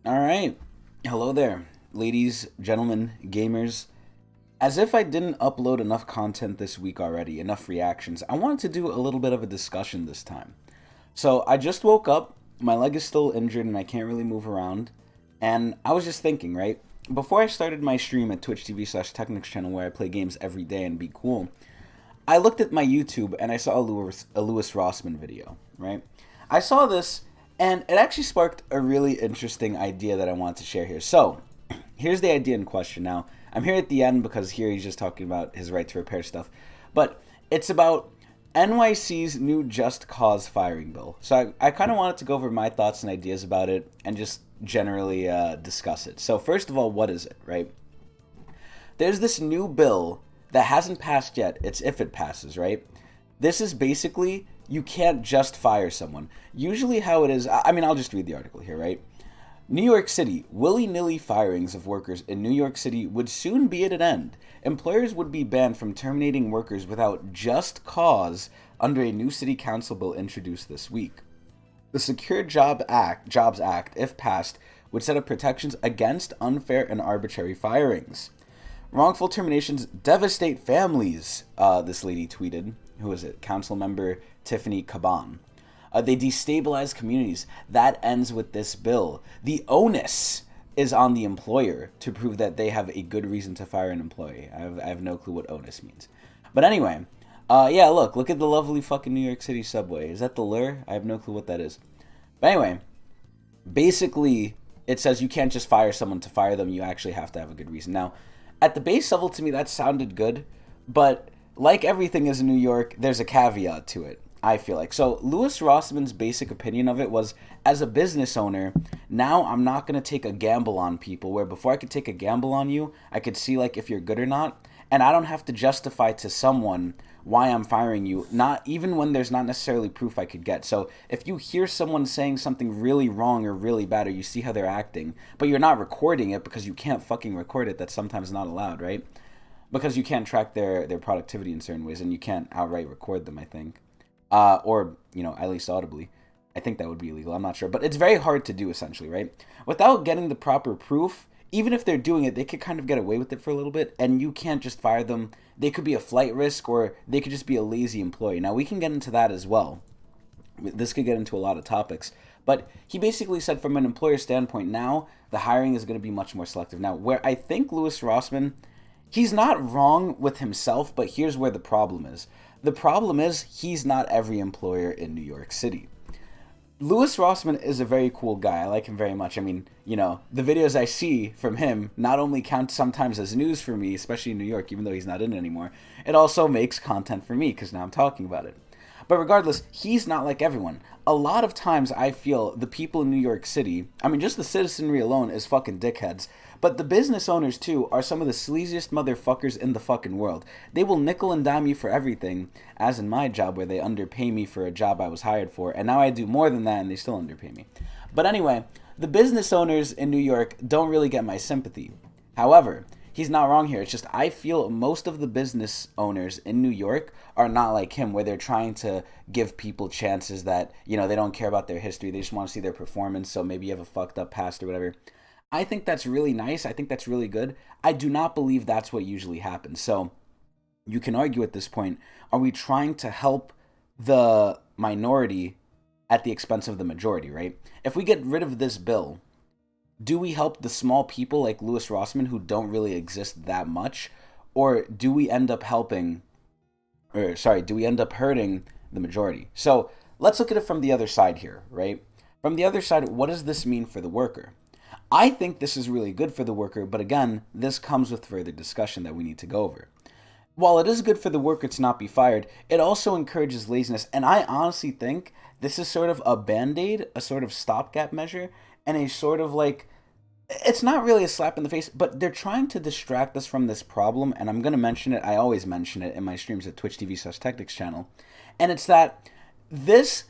All right. Hello there, ladies, gentlemen, gamers. As if I didn't upload enough content this week already, enough reactions, I wanted to do a little bit of a discussion this time. So I just woke up, my leg is still injured, and I can't really move around. And I was just thinking, right? Before I started my stream at Twitch TV/Tecnics channel where I play games every day and be cool, I looked at my YouTube and I saw a Lewis Rossman video, right? I saw this and it actually sparked a really interesting idea that I want to share here. So, here's the idea in question. Now, I'm here at the end because here he's just talking about his right to repair stuff. But it's about NYC's new just cause firing bill. So I kind of wanted to go over my thoughts and ideas about it and just generally discuss it. So, first of all, what is it, right? There's this new bill that hasn't passed yet. It's if it passes, right? This is basically you can't just fire someone. Usually, how it is, I mean, I'll just read the article here, right? New York City, willy-nilly firings of workers in New York City would soon be at an end. Employers would be banned from terminating workers without just cause under a new city council bill introduced this week. The Jobs Act, if passed, would set up protections against unfair and arbitrary firings. Wrongful terminations devastate families, this lady tweeted. Who is it? Council member Tiffany Caban. They destabilize communities. That ends with this bill. The onus is on the employer to prove that they have a good reason to fire an employee. I have no clue what onus means. But anyway, yeah, look at the lovely fucking New York City subway. Is that the lure? I have no clue what that is. But anyway, basically, it says you can't just fire someone to fire them. You actually have to have a good reason. Now, at the base level, to me, that sounded good, but like everything is in New York, there's a caveat to it, I feel like. So Lewis Rossman's basic opinion of it was, as a business owner, now I'm not going to take a gamble on people, where before I could take a gamble on you, I could see like if you're good or not, and I don't have to justify to someone why I'm firing you, not even when there's not necessarily proof I could get. So if you hear someone saying something really wrong or really bad, or you see how they're acting, but you're not recording it because you can't fucking record it, that's sometimes not allowed, right? Because you can't track their productivity in certain ways, and you can't outright record them, I think. Or, at least audibly. I think that would be illegal, I'm not sure. But it's very hard to do, essentially, right? Without getting the proper proof, even if they're doing it, they could kind of get away with it for a little bit, and you can't just fire them. They could be a flight risk, or they could just be a lazy employee. Now, we can get into that as well. This could get into a lot of topics. But he basically said from an employer standpoint, now the hiring is going to be much more selective. Now, where I think Lewis Rossman, he's not wrong with himself, but here's where the problem is. The problem is he's not every employer in New York City. Lewis Rossman is a very cool guy. I like him very much. I mean, the videos I see from him not only count sometimes as news for me, especially in New York, even though he's not in it anymore, it also makes content for me because now I'm talking about it. But regardless, he's not like everyone. A lot of times I feel the people in New York City, I mean, just the citizenry alone is fucking dickheads. But the business owners, too, are some of the sleaziest motherfuckers in the fucking world. They will nickel and dime you for everything, as in my job where they underpay me for a job I was hired for, and now I do more than that and they still underpay me. But anyway, the business owners in New York don't really get my sympathy. However, he's not wrong here. It's just I feel most of the business owners in New York are not like him, where they're trying to give people chances that, they don't care about their history. They just want to see their performance. So maybe you have a fucked up past or whatever. I think that's really nice. I think that's really good. I do not believe that's what usually happens. So you can argue at this point, are we trying to help the minority at the expense of the majority, right? If we get rid of this bill, do we help the small people like Lewis Rossman who don't really exist that much? Or do we end up hurting the majority? So let's look at it from the other side here, right? From the other side, what does this mean for the worker? I think this is really good for the worker, but again, this comes with further discussion that we need to go over. While it is good for the worker to not be fired, it also encourages laziness, and I honestly think this is sort of a band-aid, a sort of stopgap measure, and a sort of like, it's not really a slap in the face, but they're trying to distract us from this problem, and I'm going to mention it, I always mention it in my streams at Twitch TV/Tecnics channel, and it's that this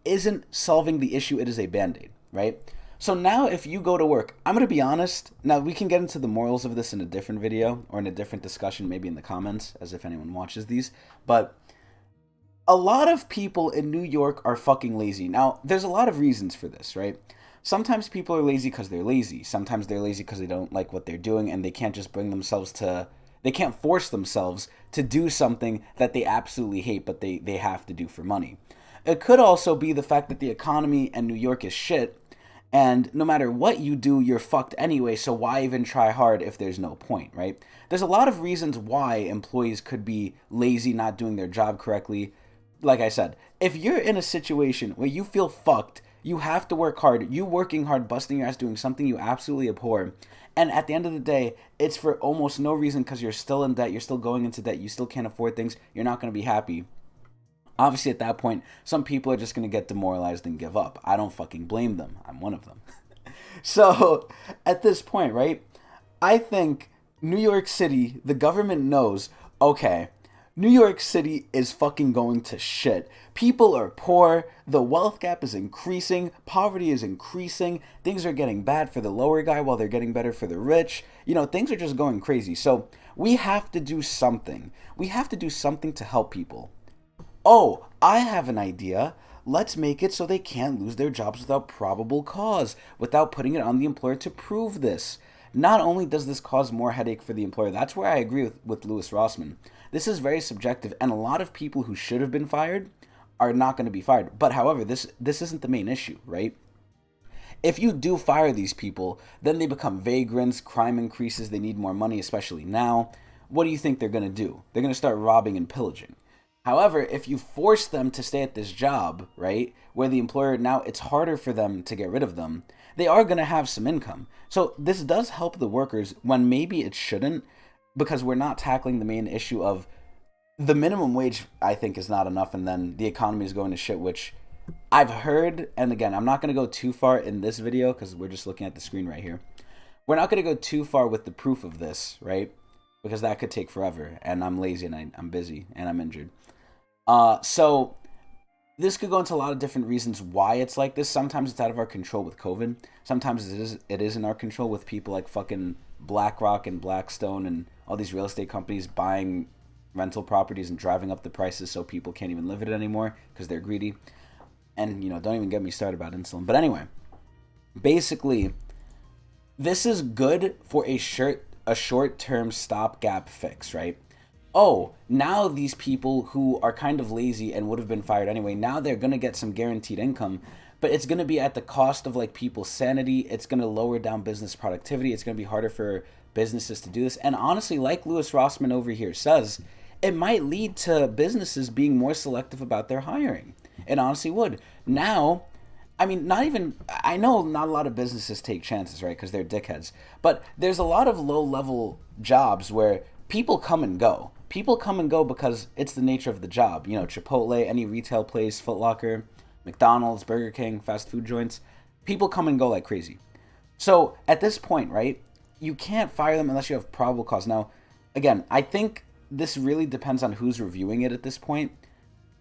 isn't solving the issue, it is a band-aid, right? So now if you go to work, I'm going to be honest, now we can get into the morals of this in a different video, or in a different discussion, maybe in the comments, as if anyone watches these, but a lot of people in New York are fucking lazy. Now, there's a lot of reasons for this, right? Sometimes people are lazy because they're lazy. Sometimes they're lazy because they don't like what they're doing and they can't just bring themselves to, they can't force themselves to do something that they absolutely hate, but they have to do for money. It could also be the fact that the economy and New York is shit, and no matter what you do, you're fucked anyway, so why even try hard if there's no point, right? There's a lot of reasons why employees could be lazy, not doing their job correctly. Like I said, if you're in a situation where you feel fucked, you have to work hard, you working hard, busting your ass, doing something you absolutely abhor, and at the end of the day, it's for almost no reason because you're still in debt, you're still going into debt, you still can't afford things, you're not going to be happy. Obviously, at that point, some people are just going to get demoralized and give up. I don't fucking blame them. I'm one of them. So, at this point, right, I think New York City, the government knows, okay, New York City is fucking going to shit. People are poor, the wealth gap is increasing, poverty is increasing, things are getting bad for the lower guy while they're getting better for the rich. You know, things are just going crazy. So, we have to do something. We have to do something to help people. Oh, I have an idea. Let's make it so they can't lose their jobs without probable cause, without putting it on the employer to prove this. Not only does this cause more headache for the employer, that's where I agree with Louis Rossman. This is very subjective, and a lot of people who should have been fired are not going to be fired. But however, this isn't the main issue, right? If you do fire these people, then they become vagrants, crime increases, they need more money, especially now. What do you think they're going to do? They're going to start robbing and pillaging. However, if you force them to stay at this job, right, where the employer now it's harder for them to get rid of them, they are going to have some income. So this does help the workers when maybe it shouldn't, because we're not tackling the main issue of the minimum wage, I think, is not enough, and then the economy is going to shit, which I've heard, and again, I'm not going to go too far in this video because we're just looking at the screen right here. We're not going to go too far with the proof of this, right, because that could take forever, and I'm lazy, and I'm busy, and I'm injured. So this could go into a lot of different reasons why it's like this. Sometimes it's out of our control with COVID. Sometimes it is in our control with people like fucking BlackRock and Blackstone and all these real estate companies buying rental properties and driving up the prices so people can't even live in it anymore because they're greedy. And, you know, don't even get me started about insulin. But anyway, basically, this is good for a short-term stopgap fix, right? Oh, now these people who are kind of lazy and would have been fired anyway, now they're going to get some guaranteed income, but it's going to be at the cost of like people's sanity. It's going to lower down business productivity. It's going to be harder for businesses to do this. And honestly, like Louis Rossman over here says, it might lead to businesses being more selective about their hiring. It honestly would. Now, I mean, not even, I know not a lot of businesses take chances, right, because they're dickheads, but there's a lot of low-level jobs where people come and go. People come and go because it's the nature of the job. You know, Chipotle, any retail place, Foot Locker, McDonald's, Burger King, fast food joints. People come and go like crazy. So at this point, right, you can't fire them unless you have probable cause. Now, again, I think this really depends on who's reviewing it at this point.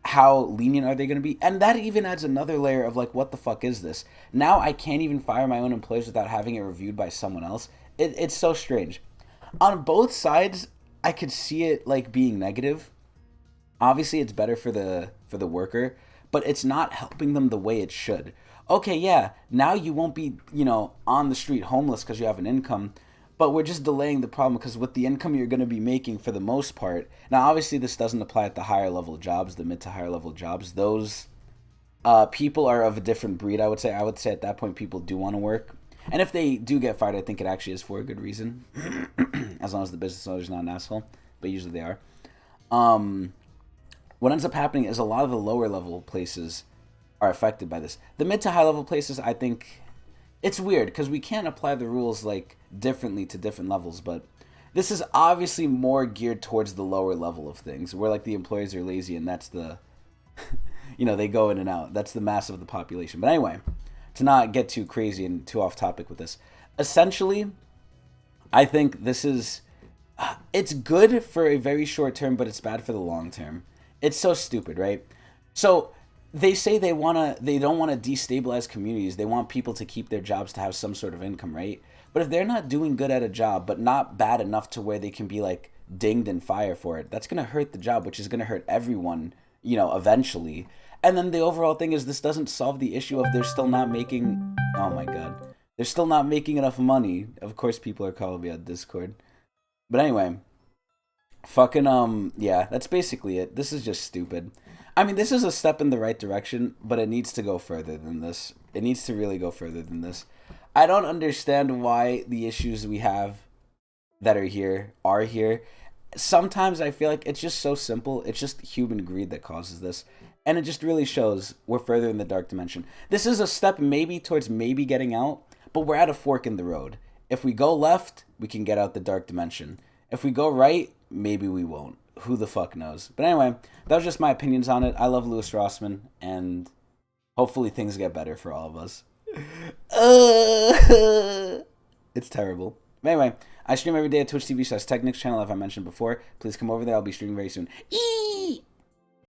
How lenient are they going to be? And that even adds another layer of like, what the fuck is this? Now I can't even fire my own employees without having it reviewed by someone else. It's so strange. On both sides, I could see it like being negative. Obviously, it's better for the worker, but it's not helping them the way it should. Okay, yeah, now you won't be, you know, on the street homeless because you have an income, but we're just delaying the problem because with the income you're going to be making for the most part. Now, obviously, this doesn't apply at the higher level jobs, the mid to higher level jobs. Those people are of a different breed, I would say. I would say at that point, people do want to work. And if they do get fired, I think it actually is for a good reason, as long as the business owner's not an asshole, but usually they are. What ends up happening is a lot of the lower level places are affected by this. The mid to high level places, I think, it's weird because we can't apply the rules like differently to different levels, but this is obviously more geared towards the lower level of things, where like the employees are lazy and that's the, you know, they go in and out. That's the mass of the population. But anyway, to not get too crazy and too off topic with this, essentially, I think this is, it's good for a very short term, but it's bad for the long term. It's so stupid, right? So they say they don't want to destabilize communities. They want people to keep their jobs to have some sort of income, right? But if they're not doing good at a job, but not bad enough to where they can be like dinged and fired for it, that's going to hurt the job, which is going to hurt everyone, you know, eventually. And then the overall thing is this doesn't solve the issue of they're still not making. Oh my god, they're still not making enough money. Of course, people are calling me on Discord. But anyway, fucking yeah, that's basically it. This is just stupid. I mean, this is a step in the right direction, but it needs to go further than this. It needs to really go further than this. I don't understand why the issues we have that are here are here. Sometimes I feel like it's just so simple. It's just human greed that causes this. And it just really shows we're further in the dark dimension. This is a step maybe towards maybe getting out, but we're at a fork in the road. If we go left, we can get out the dark dimension. If we go right, maybe we won't. Who the fuck knows? But anyway, that was just my opinions on it. I love Louis Rossman, and hopefully things get better for all of us. It's terrible. But anyway, I stream every day at Twitch TV/Tecnics channel, as I mentioned before. Please come over there. I'll be streaming very soon. Eee!